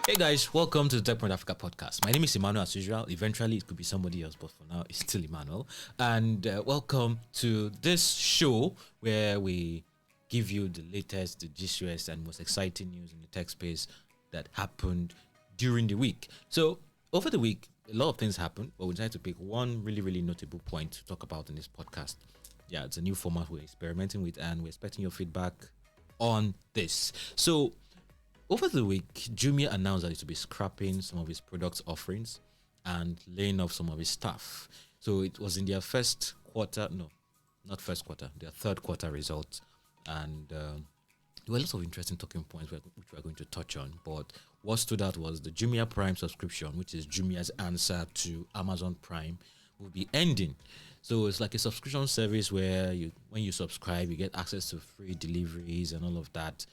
Hey guys, welcome to the Techpoint Africa Podcast. My name is Emmanuel as usual. Eventually it could be somebody else, but for now it's still Emmanuel. And welcome to this show where we give you the latest, the juiciest and most exciting news in the tech space that happened during the week. So over the week, a lot of things happened, but we decided to pick one really notable point to talk about in this podcast. Yeah, it's a new format we're experimenting with and we're expecting your feedback on this. So over the week, Jumia announced that it will be scrapping some of its product offerings and laying off some of its staff. So it was in their third quarter results. And there were lots of interesting talking points which we're going to touch on. But what stood out was the Jumia Prime subscription, which is Jumia's answer to Amazon Prime, will be ending. So it's like a subscription service where when you subscribe, you get access to free deliveries and all of that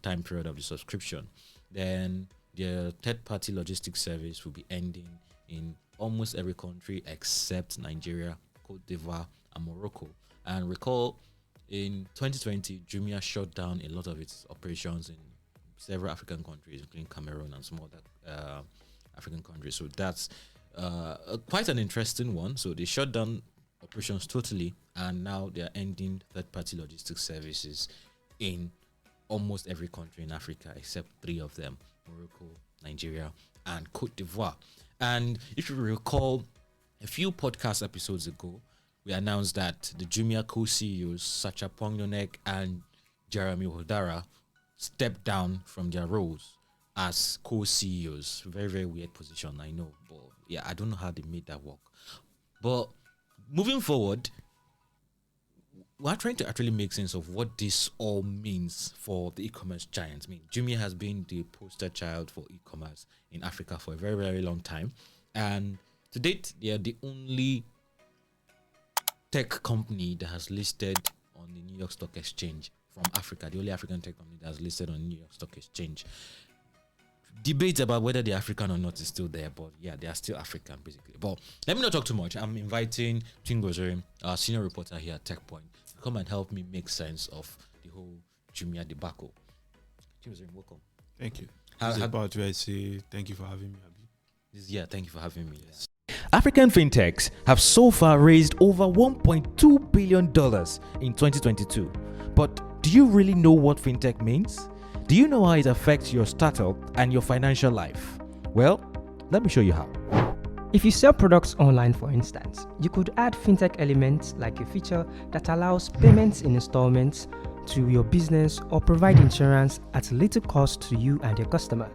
time period of the subscription. Then the third-party logistics service will be ending in almost every country except Nigeria, Cote d'Ivoire, and Morocco. And recall, in 2020, Jumia shut down a lot of its operations in several African countries, including Cameroon and some other African countries. So that's quite an interesting one. So they shut down operations totally, and now they are ending third-party logistics services in almost every country in Africa except three of them: Morocco, Nigeria, and Cote d'Ivoire. And if you recall, a few podcast episodes ago, we announced that the Jumia co-CEOs, Sacha Pongnonek and Jeremy Hodara, stepped down from their roles as co-CEOs. Very weird position, I know. But yeah, I don't know how they made that work. But moving forward, we're trying to actually make sense of what this all means for the e-commerce giants. I mean, Jumia has been the poster child for e-commerce in Africa for a very long time. And to date, they are the only tech company that has listed on the New York Stock Exchange from Africa. The only African tech company that has listed on the New York Stock Exchange. Debate about whether they're African or not is still there, but yeah, they are still African basically. But let me not talk too much. I'm inviting Chimgozirim, our senior reporter here at Techpoint, to come and help me make sense of the whole Jumia debacle. Chimgozirim, welcome. Thank you. About to say thank you for having me, Abi. Yeah, thank you for having me. Yes. African fintechs have so far raised over $1.2 billion in 2022. But do you really know what fintech means? Do you know how it affects your startup and your financial life? Well, let me show you how. If you sell products online, for instance, you could add fintech elements like a feature that allows payments in installments to your business or provide insurance at little cost to you and your customer.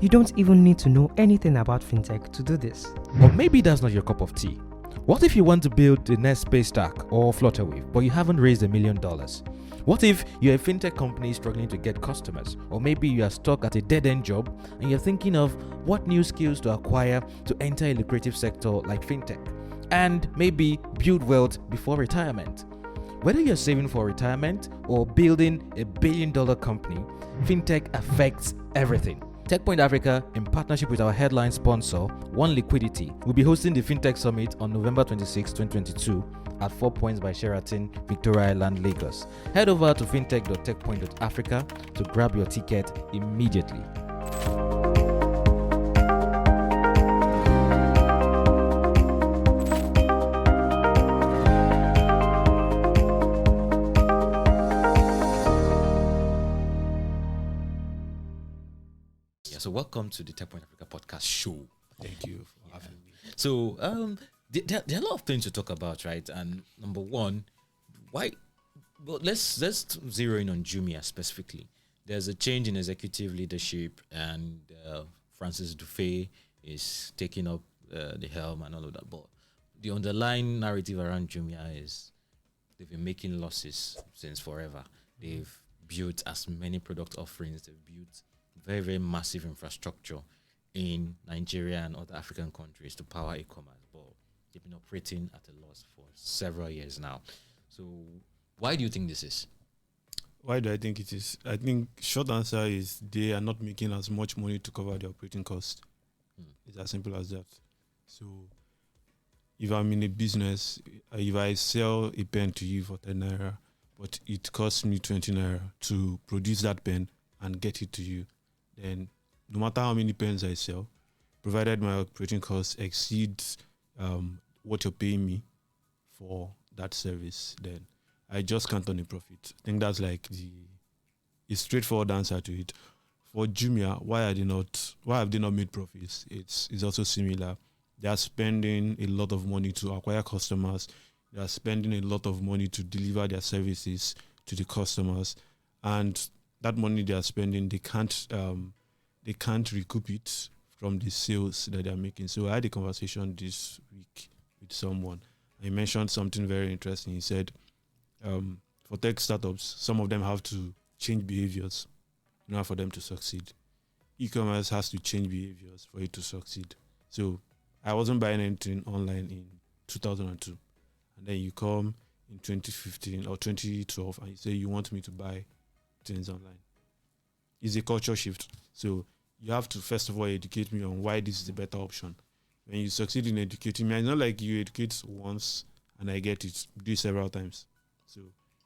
You don't even need to know anything about fintech to do this. Or maybe that's not your cup of tea. What if you want to build the next space stack or Flutterwave, but you haven't raised $1 million? What if you're a fintech company struggling to get customers? Or maybe you are stuck at a dead-end job and you're thinking of what new skills to acquire to enter a lucrative sector like fintech and maybe build wealth before retirement. Whether you're saving for retirement or building $1 billion company, fintech affects everything. Techpoint Africa, in partnership with our headline sponsor, One Liquidity, will be hosting the Fintech Summit on November 26, 2022 at 4 Points by Sheraton, Victoria Island, Lagos. Head over to fintech.techpoint.africa to grab your ticket immediately. So welcome to the Techpoint Africa Podcast show. Thank you for having me. So there are a lot of things to talk about, right? And number one, why? Well, let's zero in on Jumia specifically. There's a change in executive leadership, and Francis Dufay is taking up the helm and all of that. But the underlying narrative around Jumia is they've been making losses since forever. They've built as many product offerings. They've built very massive infrastructure in Nigeria and other African countries to power e-commerce, but they've been operating at a loss for several years now. So why do you think this is? Why do I think it is? I think short answer is they are not making as much money to cover their operating cost. It's as simple as that. So if I'm in a business, if I sell a pen to you for 10 naira, but it costs me 20 naira to produce that pen and get it to you, then no matter how many pens I sell, provided my operating costs exceed what you're paying me for that service, then I just can't earn a profit. I think that's like the straightforward answer to it. For Jumia, why have they not made profits? It's also similar. They are spending a lot of money to acquire customers. They are spending a lot of money to deliver their services to the customers, and that money they are spending, they can't recoup it from the sales that they are making. So I had a conversation this week with someone. He mentioned something very interesting. He said, for tech startups, some of them have to change behaviors in order for them to succeed. E-commerce has to change behaviors for it to succeed. So I wasn't buying anything online in 2002. And then you come in 2015 or 2012 and you say you want me to buy things online. It's a culture shift. So you have to, first of all, educate me on why this is the better option. When you succeed in educating me, it's not like you educate once and I get it, do it several times. So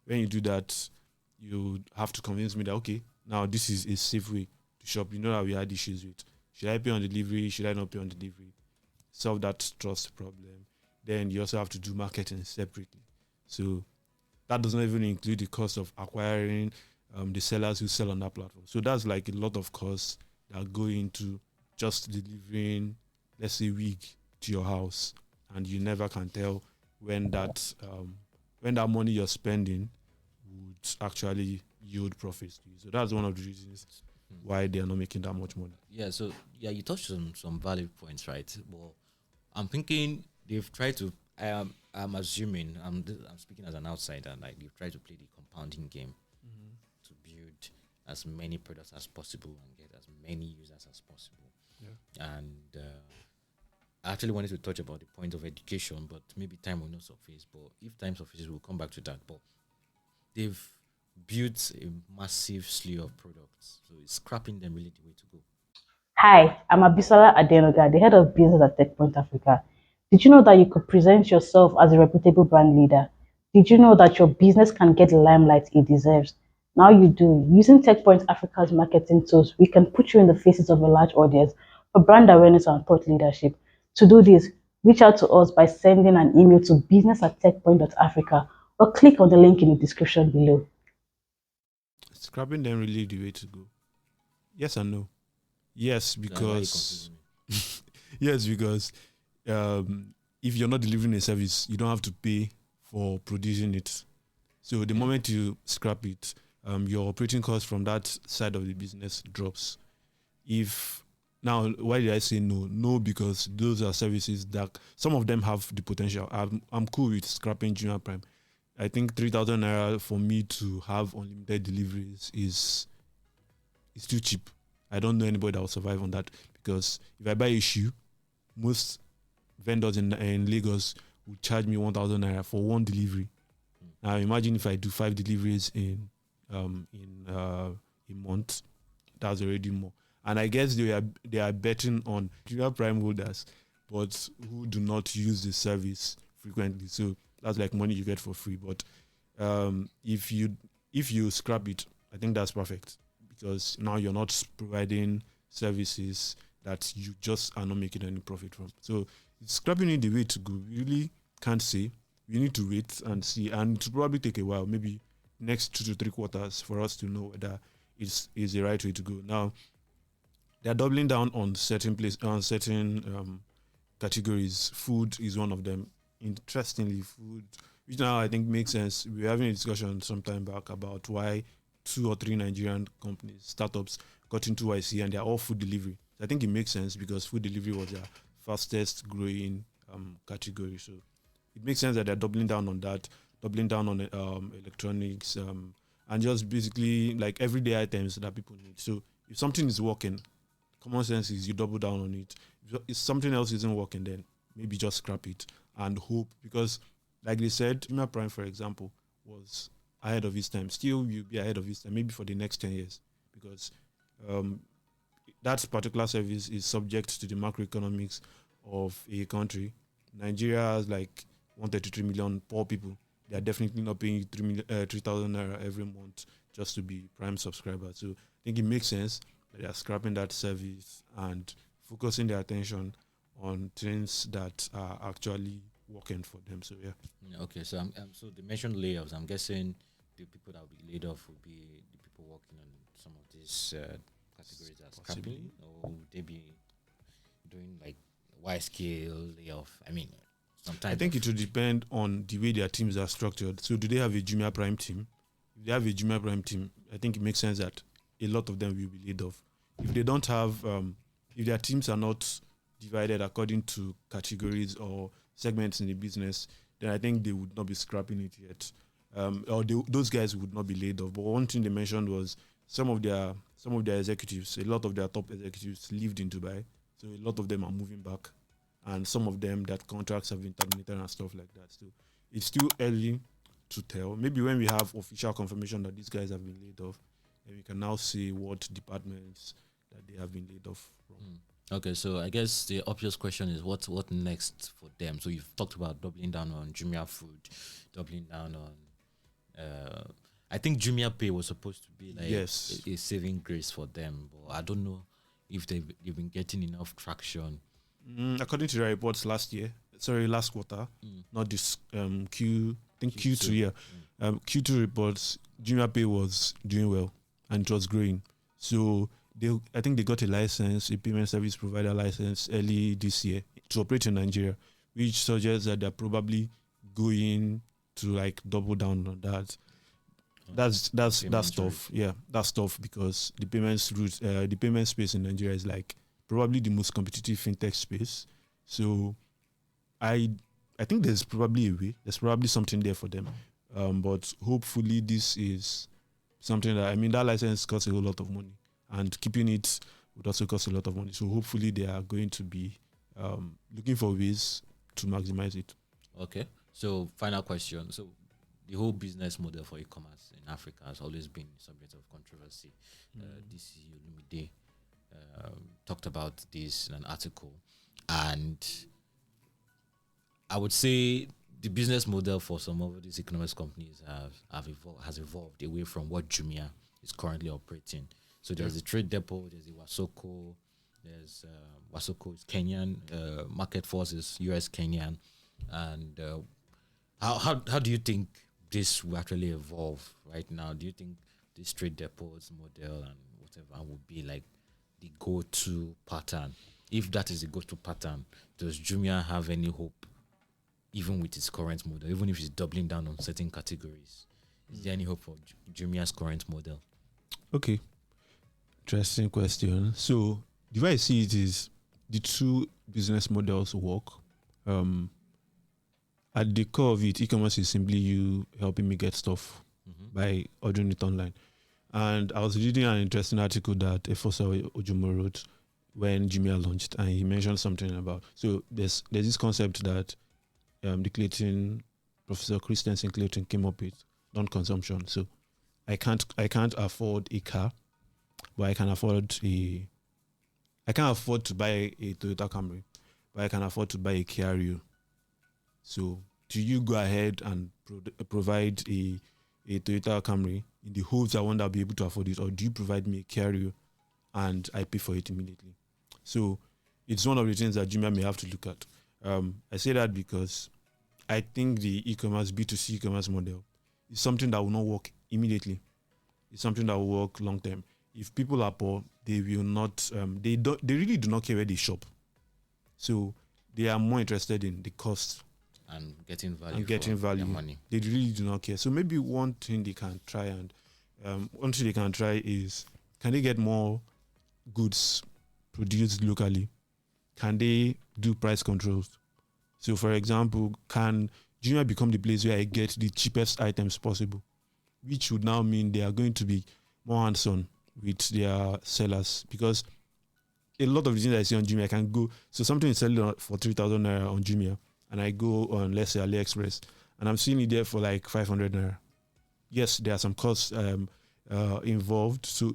when you do that, you have to convince me that, okay, now this is a safe way to shop. You know that we had issues with, should I pay on delivery? Should I not pay on delivery? Solve that trust problem. Then you also have to do marketing separately. So that does not even include the cost of acquiring the sellers who sell on that platform. So that's like a lot of costs that go into just delivering, let's say, wig to your house, and you never can tell when that money you're spending would actually yield profits to you. So that's one of the reasons why they are not making that much money. Yeah, so you touched on some valid points, right? Well, I'm thinking they've tried to. I'm assuming I'm speaking as an outsider. Like they've tried to play the compounding game to build as many products as possible and get as many users as possible. Yeah. And I actually wanted to touch about the point of education, but maybe time will not surface. But if time surfaces, we'll come back to that. But they've built a massive slew of products, so it's scrapping them really the way to go. Hi, I'm Abisola Adenoga, the head of business at Techpoint Africa. Did you know that you could present yourself as a reputable brand leader? Did you know that your business can get the limelight it deserves? Now you do. Using Techpoint Africa's marketing tools, we can put you in the faces of a large audience for brand awareness and thought leadership. To do this, reach out to us by sending an email to business@techpoint.africa or click on the link in the description below. Scrapping them really the way to go. Yes and no. Yes, because yes, because if you're not delivering a service, you don't have to pay for producing it. So the moment you scrap it, your operating cost from that side of the business drops. Now, why did I say no? No, because those are services that some of them have the potential. I'm cool with scrapping Jumia Prime. I think 3,000 naira for me to have unlimited deliveries is too cheap. I don't know anybody that will survive on that, because if I buy a shoe, most vendors in Lagos would charge me 1,000 naira for one delivery. Now imagine if I do 5 deliveries in a month, that's already more. And I guess they are betting on Jumia Prime holders, but who do not use the service frequently. So that's like money you get for free. But if you scrap it, I think that's perfect, because now you're not providing services that you just are not making any profit from. So scrapping it the way to go, we really can't say. We need to wait and see, and it will probably take a while, maybe next 2 to 3 quarters, for us to know whether it's the right way to go. Now, they're doubling down on certain categories. Food is one of them. Interestingly, food, which now I think makes sense. We were having a discussion some time back about why 2 or 3 Nigerian companies, startups, got into YC, and they're all food delivery. I think it makes sense because food delivery was their fastest growing category. So it makes sense that they're doubling down on that, doubling down on electronics, and just basically like everyday items that people need. So if something is working, common sense is you double down on it. If something else isn't working, then maybe just scrap it and hope, because like they said, Jumia Prime, for example, was ahead of its time. Still will be ahead of its time, maybe for the next 10 years, because that particular service is subject to the macroeconomics of a country. Nigeria has like 133 million poor people. They are definitely not paying 3,000 naira every month just to be Prime subscribers. So I think it makes sense. that they are scrapping that service and focusing their attention on things that are actually working for them. So yeah. Okay, so so they mentioned layoffs. I'm guessing the people that will be laid off will be the people working on some of these categories as scrapping, or would they be doing like wide scale layoff? I mean, sometimes I think it will depend on the way their teams are structured. So do they have a Jumia Prime team? If they have a Jumia Prime team, I think it makes sense that a lot of them will be laid off. If they don't have, if their teams are not divided according to categories or segments in the business, then I think they would not be scrapping it yet. Those guys would not be laid off. But one thing they mentioned was some of their executives, a lot of their top executives lived in Dubai, so a lot of them are moving back, and some of them that contracts have been terminated and stuff like that. So it's still early to tell. Maybe when we have official confirmation that these guys have been laid off, then we can now see what departments that they have been laid off from. Okay, so I guess the obvious question is what next for them? So you've talked about doubling down on Jumia Food, doubling down on I think Jumia Pay was supposed to be like a saving grace for them, but I don't know if they've been getting enough traction. According to the reports last quarter, not this Q2. Q2 reports, Jumia Pay was doing well and it was growing. So I think they got a license, a payment service provider license early this year to operate in Nigeria, which suggests that they're probably going to like double down on that. That's tough. Yeah, that's tough because the the payment space in Nigeria is like probably the most competitive fintech space. So I think there's probably a way. There's probably something there for them. But hopefully this is something that license costs a whole lot of money, and keeping it would also cost a lot of money. So hopefully they are going to be looking for ways to maximize it. Okay. So final question. So the whole business model for e-commerce in Africa has always been subject of controversy. DC Olumide talked about this in an article, and I would say the business model for some of these e-commerce companies has evolved away from what Jumia is currently operating. So there's the Trade Depot, there's the Wasoko, there's Wasoko is Kenyan, Market Force is US Kenyan, and how do you think this will actually evolve right now? Do you think this Trade Depot's model and whatever would be like the go-to pattern? If that is the go-to pattern, does Jumia have any hope, even with its current model, even if it's doubling down on certain categories? Is there any hope for Jumia's current model? Okay, interesting question. So the way I see it is the two business models work. At the core of it, e-commerce is simply you helping me get stuff by ordering it online. And I was reading an interesting article that Efosa Ojomo wrote when Jumia launched, and he mentioned something about, so there's this concept that Professor Christensen Clayton came up with, non-consumption. So I can't afford a car, but I can't afford to buy a Toyota Camry, but I can afford to buy a Kia Rio. So do you go ahead and provide a Toyota Camry in the hopes that one that will be able to afford it, or do you provide me a Kia Rio and I pay for it immediately? So it's one of the things that Jumia may have to look at. I say that because I think the e-commerce, B2C e-commerce model is something that will not work immediately. It's something that will work long term. If people are poor, they will not, they really do not care where they shop. So they are more interested in the cost and getting value for their money. They really do not care. So maybe one thing they can try is, can they get more goods produced locally? Can they do price controls? So for example, can Jumia become the place where I get the cheapest items possible? Which would now mean they are going to be more hands-on with their sellers, because a lot of the things I see on Jumia, I can go, so something is selling for 3,000 naira on Jumia, and I go on, let's say, AliExpress, and I'm seeing it there for like 500 naira. Yes, there are some costs involved, so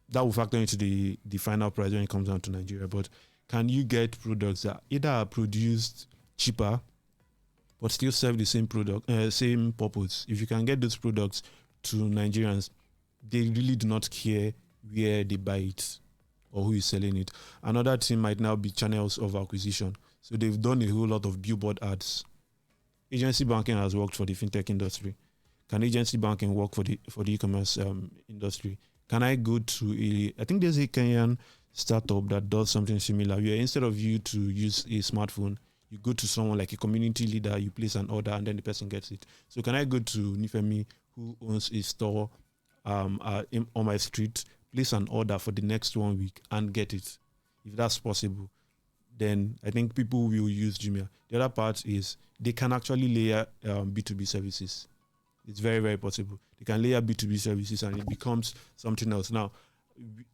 that will factor into the final price when it comes down to Nigeria. But can you get products that either are produced cheaper but still serve the same product, same purpose? If you can get those products to Nigerians, they really do not care where they buy it or who is selling it. Another thing might now be channels of acquisition. So they've done a whole lot of billboard ads. Agency banking has worked for the fintech industry. Can agency banking work for the e-commerce industry? Can I go to I think there's a Kenyan startup that does something similar, where instead of you to use a smartphone, you go to someone like a community leader, you place an order, and then the person gets it. So can I go to Nifemi, who owns a store on my street, place an order for the next 1 week and get it? If that's possible, then I think people will use Jumia. The other part is they can actually layer B2B services. It's very, very possible. They can layer B2B services and it becomes something else. Now,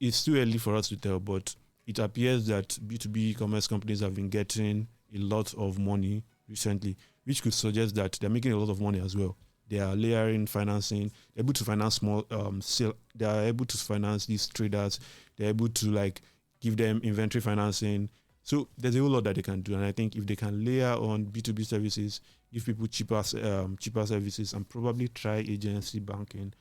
it's too early for us to tell, but it appears that B2B e-commerce companies have been getting a lot of money recently, which could suggest that they're making a lot of money as well. They are layering financing. They're able to finance small sale. They are able to finance these traders. They're able to give them inventory financing. So there's a whole lot that they can do. And I think if they can layer on B2B services, give people cheaper services, and probably try agency banking.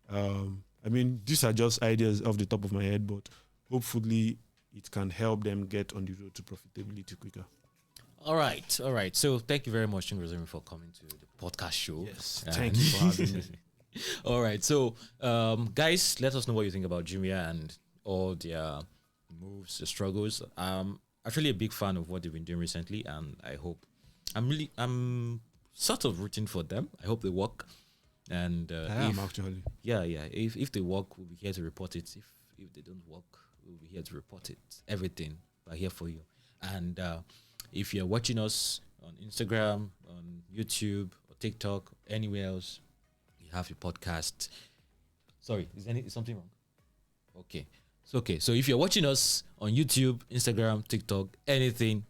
I mean, these are just ideas off the top of my head, but hopefully it can help them get on the road to profitability quicker. All right. So thank you very much, Chimgozirim, for coming to the podcast show. Yes, thank you for having me. All right. So, guys, let us know what you think about Jumia and all their moves, the struggles. I'm actually a big fan of what they've been doing recently, and I hope I'm sort of rooting for them. I hope they work. And I am actually. Yeah. If they work, we'll be here to report it. If they don't work, we'll be here to report it. Everything, we're here for you. And if you're watching us on Instagram, on YouTube, or TikTok, anywhere else, you have your podcast. Sorry, is something wrong? Okay. It's okay. So if you're watching us on YouTube, Instagram, TikTok, anything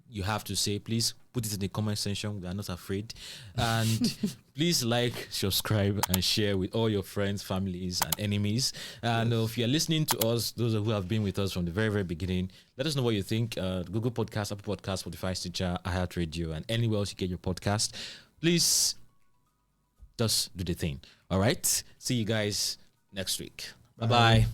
you have to say, please put it in the comment section. We are not afraid. And please like, subscribe, and share with all your friends, families, and enemies. And if you're listening to us, those who have been with us from the very, very beginning, let us know what you think. Google Podcast, Apple Podcast, Spotify, Stitcher, iHeartRadio, and anywhere else you get your podcast. Please just do the thing. All right? See you guys next week. Bye-bye.